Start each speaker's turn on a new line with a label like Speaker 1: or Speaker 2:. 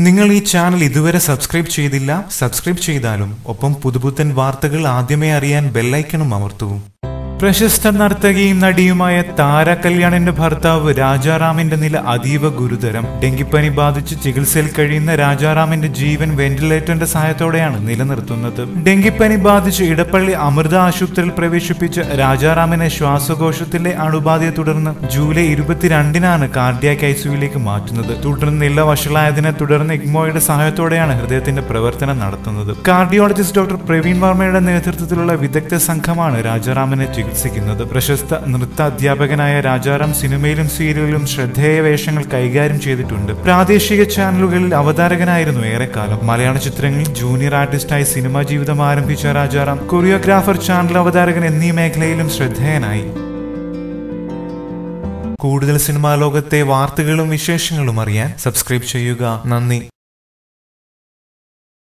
Speaker 1: നിങ്ങൾ ഈ ചാനൽ ഇതുവരെ സബ്സ്ക്രൈബ് ചെയ്തില്ല, സബ്സ്ക്രൈബ് ചെയ്താലും ഒപ്പം പുതുപുത്തൻ വാർത്തകൾ ആദ്യമേ അറിയാൻ ബെൽ ഐക്കണും അമർത്തൂ. പ്രശസ്ത നർത്തകിയും നടിയുമായ താര കല്യാണിന്റെ ഭർത്താവ് രാജാറാമിന്റെ നില അതീവ ഗുരുതരം. ഡെങ്കിപ്പനി ബാധിച്ച് ചികിത്സയിൽ കഴിയുന്ന രാജാറാമിന്റെ ജീവൻ വെന്റിലേറ്ററിന്റെ സഹായത്തോടെയാണ് നിലനിർത്തുന്നത്. ഡെങ്കിപ്പനി ബാധിച്ച് ഇടപ്പള്ളി അമൃത ആശുപത്രിയിൽ പ്രവേശിപ്പിച്ച രാജാറാമിനെ ശ്വാസകോശത്തിലെ അണുബാധയെ തുടർന്ന് ജൂലൈ 22-നാണ് കാർഡിയാക് ഐസിയുവിലേക്ക് മാറ്റുന്നത്. തുടർന്ന് നില വഷളായതിനെ തുടർന്ന് ഇഗ്മോയുടെ സഹായത്തോടെയാണ് ഹൃദയത്തിന്റെ പ്രവർത്തനം നടത്തുന്നത്. കാർഡിയോളജിസ്റ്റ് ഡോക്ടർ പ്രവീൺ വർമ്മയുടെ നേതൃത്വത്തിലുള്ള വിദഗ്ധ സംഘമാണ് രാജാറാമിനെ ചികിത്സിക്കുന്നത്. പ്രശസ്ത നൃത്ത അധ്യാപകനായ രാജാറാം സിനിമയിലും സീരിയലിലും ശ്രദ്ധേയ വേഷങ്ങൾ കൈകാര്യം ചെയ്തിട്ടുണ്ട്. പ്രാദേശിക ചാനലുകളിൽ അവതാരകനായിരുന്നു ഏറെക്കാലം. മലയാള ചിത്രങ്ങളിൽ ജൂനിയർ ആർട്ടിസ്റ്റായി സിനിമാ ജീവിതം ആരംഭിച്ച രാജാറാം കൊറിയോഗ്രാഫർ, ചാനൽ അവതാരകൻ എന്നീ മേഖലയിലും ശ്രദ്ധേയനായി. കൂടുതൽ സിനിമാ ലോകത്തെ വാർത്തകളും വിശേഷങ്ങളും അറിയാൻ സബ്സ്ക്രൈബ് ചെയ്യുക. നന്ദി.